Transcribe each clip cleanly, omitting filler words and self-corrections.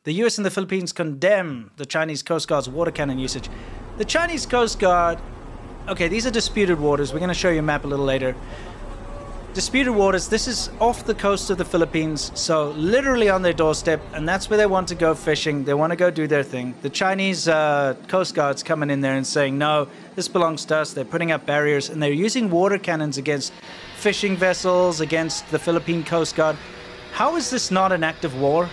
The US and the Philippines condemn the Chinese Coast Guard's water cannon usage. The Chinese Coast Guard, okay, these are disputed waters. We're going to show you a map a little later. Disputed waters, this is off the coast of the Philippines, so literally on their doorstep, and that's where they want to go fishing. They want to go do their thing. The Chinese Coast Guard's coming in there and saying, no, this belongs to us. They're putting up barriers, and they're using water cannons against fishing vessels, against the Philippine Coast Guard. How is this not an act of war?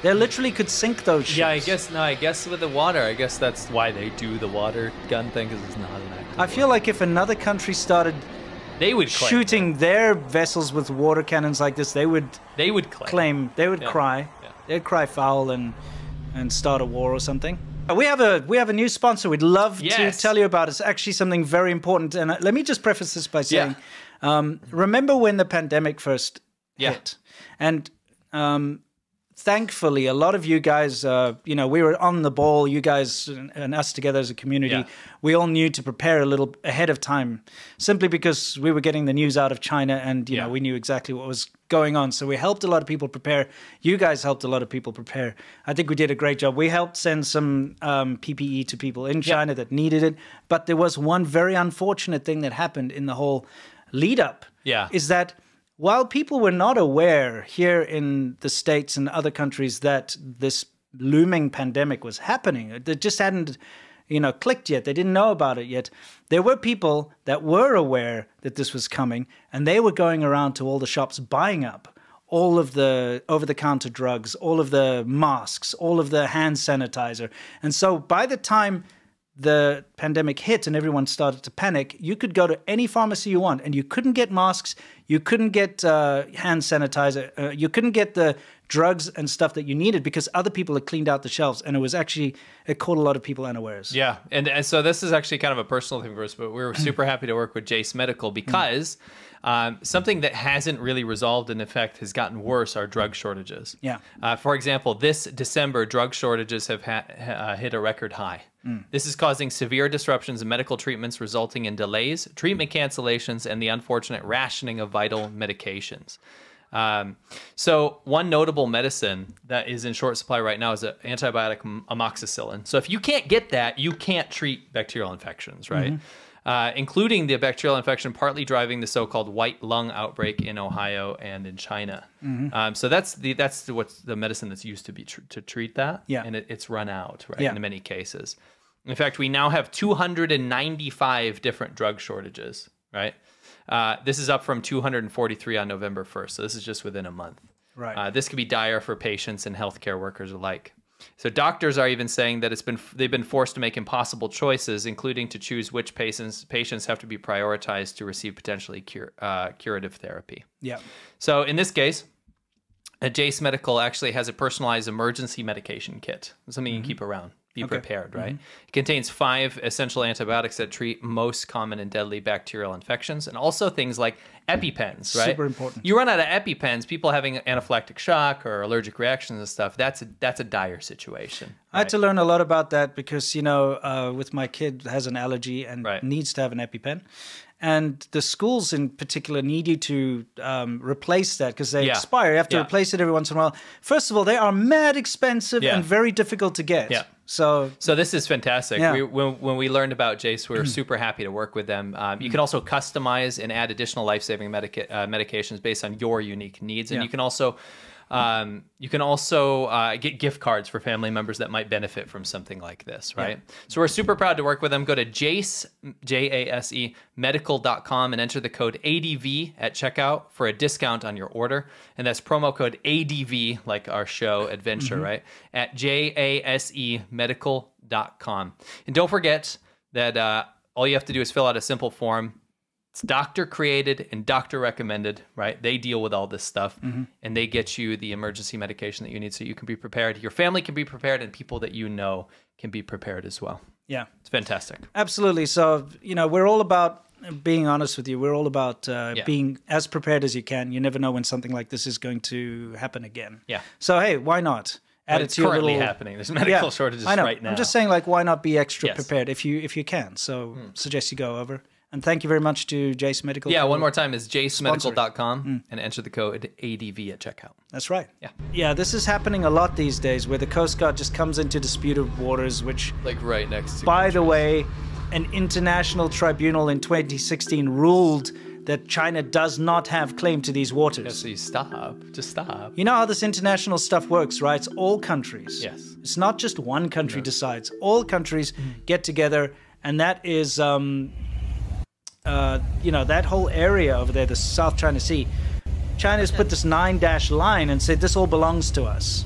They literally could sink those ships. Yeah, I guess with the water, I guess that's why they do the water gun thing, because it's not an act of war. I feel like if another country started they would shooting their vessels with water cannons like this, they would claim, they would cry. Yeah. They'd cry foul and start a war or something. We have a new sponsor we'd love to tell you about. It's actually something very important. And let me just preface this by saying, remember when the pandemic first hit? And thankfully, a lot of you guys, you know, we were on the ball, you guys and us together as a community. Yeah. We all knew to prepare a little ahead of time, simply because we were getting the news out of China and, you know, we knew exactly what was going on. So we helped a lot of people prepare. You guys helped a lot of people prepare. I think we did a great job. We helped send some PPE to people in China that needed it. But there was one very unfortunate thing that happened in the whole lead up. Yeah. Is that while people were not aware here in the States and other countries that this looming pandemic was happening, it just hadn't, you know, clicked yet. They didn't know about it yet. There were people that were aware that this was coming, and they were going around to all the shops buying up all of the over-the-counter drugs, all of the masks, all of the hand sanitizer. And so by the time the pandemic hit and everyone started to panic, you could go to any pharmacy you want and you couldn't get masks, you couldn't get hand sanitizer, you couldn't get the drugs and stuff that you needed because other people had cleaned out the shelves, and it caught a lot of people unawares. Yeah, and so this is actually kind of a personal thing for us, but we were super happy to work with Jace Medical because something that hasn't really resolved and in fact has gotten worse are drug shortages. Yeah. For example, this December, drug shortages have hit a record high. This is causing severe disruptions in medical treatments, resulting in delays, treatment cancellations, and the unfortunate rationing of vital medications. So one notable medicine that is in short supply right now is an antibiotic amoxicillin. So if you can't get that, you can't treat bacterial infections, right? Including the bacterial infection partly driving the so-called white lung outbreak in Ohio and in China. So that's what's the medicine that's used to be to treat that, and it's run out, right? In many cases. In fact, we now have 295 different drug shortages, right? This is up from 243 on November 1st, so this is just within a month. Right. This could be dire for patients and healthcare workers alike. So doctors are even saying that they've been forced to make impossible choices, including to choose which patients have to be prioritized to receive potentially curative therapy. Yeah. So in this case, Jace Medical actually has a personalized emergency medication kit, something you can keep around. Be prepared, right? It contains 5 essential antibiotics that treat most common and deadly bacterial infections, and also things like EpiPens, right? Super important. You run out of EpiPens, people having anaphylactic shock or allergic reactions and stuff, that's a dire situation. Right? I had to learn a lot about that because, you know, with my kid has an allergy and needs to have an EpiPen. And the schools in particular need you to replace that because they expire. You have to replace it every once in a while. First of all, they are mad expensive and very difficult to get. Yeah. So this is fantastic. Yeah. When we learned about Jace, we were super happy to work with them. You can also customize and add additional life-saving medications based on your unique needs. And you can also get gift cards for family members that might benefit from something like this, right? Yeah. So we're super proud to work with them. Go to Jase, J-A-S-E, medical.com and enter the code ADV at checkout for a discount on your order. And that's promo code ADV, like our show Adventure, right? At JASE medical.com. And don't forget that all you have to do is fill out a simple form. It's doctor created and doctor recommended, right? They deal with all this stuff and they get you the emergency medication that you need so you can be prepared. Your family can be prepared and people that you know can be prepared as well. Yeah. It's fantastic. Absolutely. So, you know, we're all about being honest with you. We're all about being as prepared as you can. You never know when something like this is going to happen again. Yeah. So, hey, why not? It's currently happening. There's medical shortages right now. I'm just saying, like, why not be extra prepared if you can? So suggest you go over And thank you very much to Jace Medical. Yeah, one more time is jacemedical.com and enter the code ADV at checkout. That's right. Yeah. Yeah, this is happening a lot these days where the Coast Guard just comes into disputed waters, which... Like right next to By the way, an international tribunal in 2016 ruled that China does not have claim to these waters. Yeah, so you stop. Just stop. You know how this international stuff works, right? It's all countries. Yes. It's not just one country decides. All countries get together, and that is, that whole area over there, the South China Sea. China's put this 9-dash line and said this all belongs to us.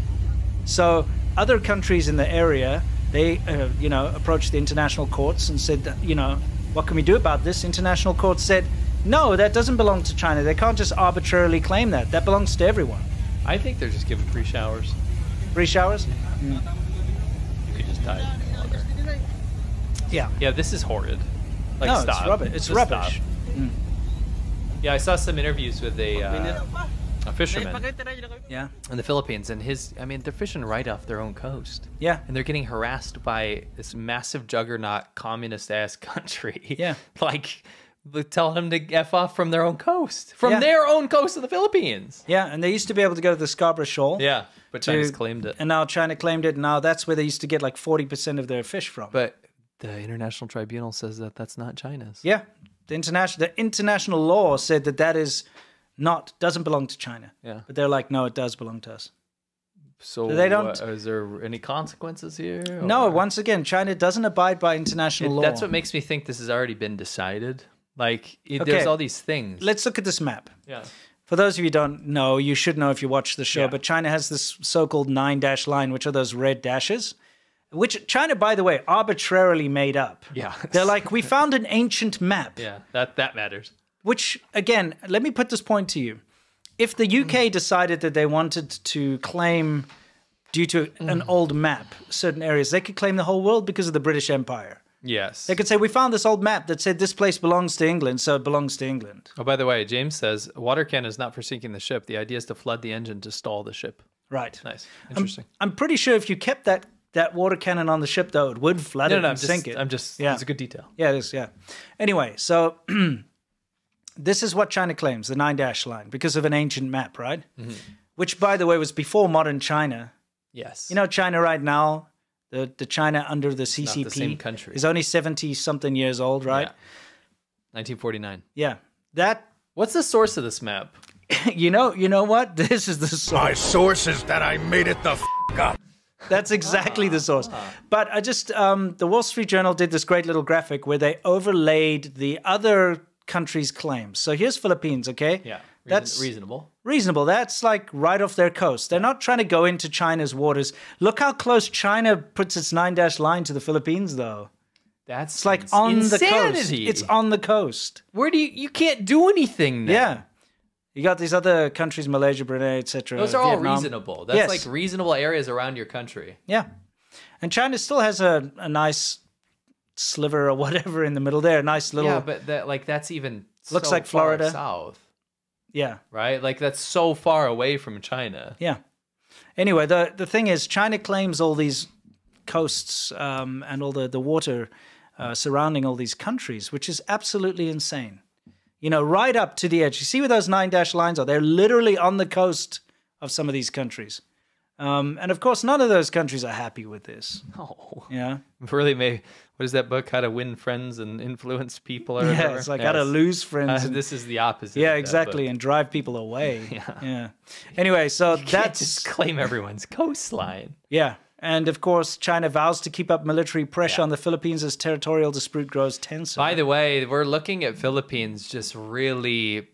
So other countries in the area, they, approached the international courts and said, what can we do about this? International courts said, no, that doesn't belong to China. They can't just arbitrarily claim that. That belongs to everyone. I think they're just giving free showers. Free showers? You could just dive in the water. Yeah. Yeah, this is horrid. Like, no, stop. It's rubbish. It's just rubbish. Yeah, I saw some interviews with a fisherman. Yeah. In the Philippines, and they're fishing right off their own coast. Yeah. And they're getting harassed by this massive juggernaut communist-ass country. Yeah. Like, telling them to F off from their own coast. From their own coast of the Philippines. Yeah, and they used to be able to go to the Scarborough Shoal. Yeah, but China's claimed it. And now China claimed it, and now that's where they used to get like 40% of their fish from. But the International Tribunal says that that's not China's. Yeah. The international law said that doesn't belong to China. Yeah. But they're like, no, it does belong to us. So they don't. Is there any consequences here? Or? No, once again, China doesn't abide by international law. That's what makes me think this has already been decided. Like, there's all these things. Let's look at this map. Yeah. For those of you who don't know, you should know if you watch the show, but China has this so-called 9-dash line, which are those red dashes, which China, by the way, arbitrarily made up. Yeah. They're like, we found an ancient map. Yeah, that matters. Which, again, let me put this point to you. If the UK decided that they wanted to claim, due to an old map, certain areas, they could claim the whole world because of the British Empire. Yes. They could say, we found this old map that said this place belongs to England, so it belongs to England. Oh, by the way, James says, water cannon is not for sinking the ship. The idea is to flood the engine to stall the ship. Right. Nice. Interesting. I'm pretty sure if you kept that water cannon on the ship, though, it would flood it and sink it. It's a good detail. Yeah, it is, yeah. Anyway, so this is what China claims, the 9-dash line, because of an ancient map, right? Mm-hmm. Which, by the way, was before modern China. Yes. You know, China right now, the China under the CCP not the same country. is only 70-something years old, right? Yeah. 1949. Yeah. What's the source of this map? You know what? This is the source. My source is that I made it the f*** up. That's exactly the source. But I just, the Wall Street Journal did this great little graphic where they overlaid the other countries' claims. So here's Philippines, okay? Yeah. That's reasonable. Reasonable. That's like right off their coast. They're not trying to go into China's waters. Look how close China puts its 9-dash line to the Philippines, though. That's like on insanity. The coast. It's on the coast. Where do you can't do anything now. Yeah. You got these other countries, Malaysia, Brunei, etc. Those are Vietnam. all reasonable. That's like reasonable areas around your country. Yeah. And China still has a nice sliver or whatever in the middle there. A nice little... Yeah, but that's even looks so like Florida. Far south. Yeah. Right? Like, that's so far away from China. Yeah. Anyway, the thing is, China claims all these coasts and all the water surrounding all these countries, which is absolutely insane. You know, right up to the edge. You see where those 9-dash lines are? They're literally on the coast of some of these countries. And of course, none of those countries are happy with this. Oh. Yeah. Really, what is that book? How to Win Friends and Influence People? Or whatever? It's like how to lose friends. This is the opposite. Yeah, exactly. And drive people away. Yeah. Anyway, so that's just claim everyone's coastline. Yeah. And of course, China vows to keep up military pressure on the Philippines as territorial dispute grows tenser. By the way, we're looking at Philippines just really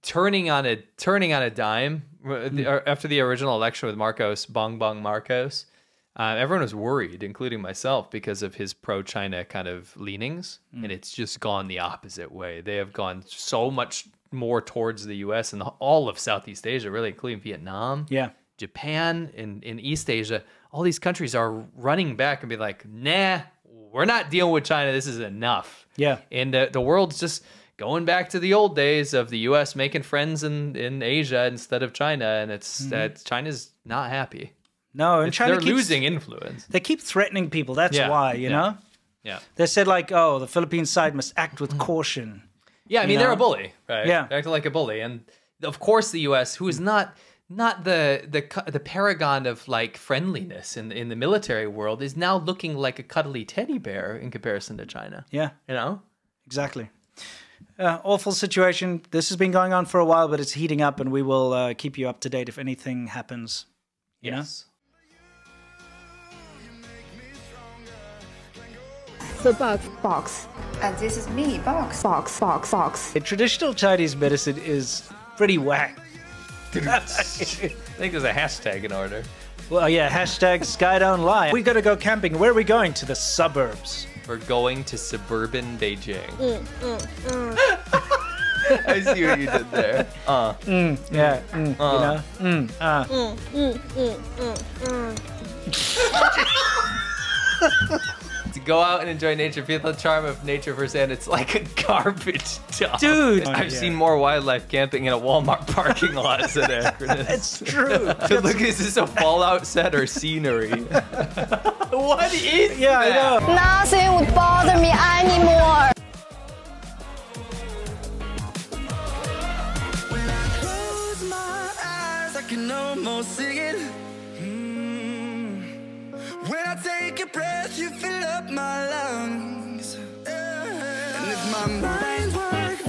turning on a dime. After the original election with Marcos, Bongbong Marcos, everyone was worried, including myself, because of his pro-China kind of leanings, and it's just gone the opposite way. They have gone so much more towards the U.S. and all of Southeast Asia, really, including Vietnam. Yeah. Japan, in East Asia, all these countries are running back and be like, nah, we're not dealing with China. This is enough. Yeah. And the world's just going back to the old days of the U.S. making friends in Asia instead of China. And it's that China's not happy. No, and China they're losing influence. They keep threatening people. That's why, you know? Yeah. They said like, oh, the Philippine side must act with caution. Yeah, I mean, they're a bully, right? Yeah. They're acting like a bully. And of course the U.S., who is not the paragon of like friendliness in the military world, is now looking like a cuddly teddy bear in comparison to China. Yeah. You know? Exactly. Awful situation. This has been going on for a while, but it's heating up, and we will keep you up to date if anything happens. You know? The box. And this is me, box. Box. The traditional Chinese medicine is pretty whack. I think there's a hashtag in order. Well, yeah, hashtag Sky Don't Lie. We gotta go camping. Where are we going? To the suburbs. We're going to suburban Beijing. I see what you did there. To go out and enjoy nature, feel the charm of nature firsthand. It's like a garbage dump. Dude! I've seen more wildlife camping in a Walmart parking lot than Akron. It's true. Look, is this a Fallout set or scenery? What is Yeah, that? I know. Nothing would bother me anymore. When I close my eyes, I can almost see it. When I take a breath, you fill up my lungs. And if my mind works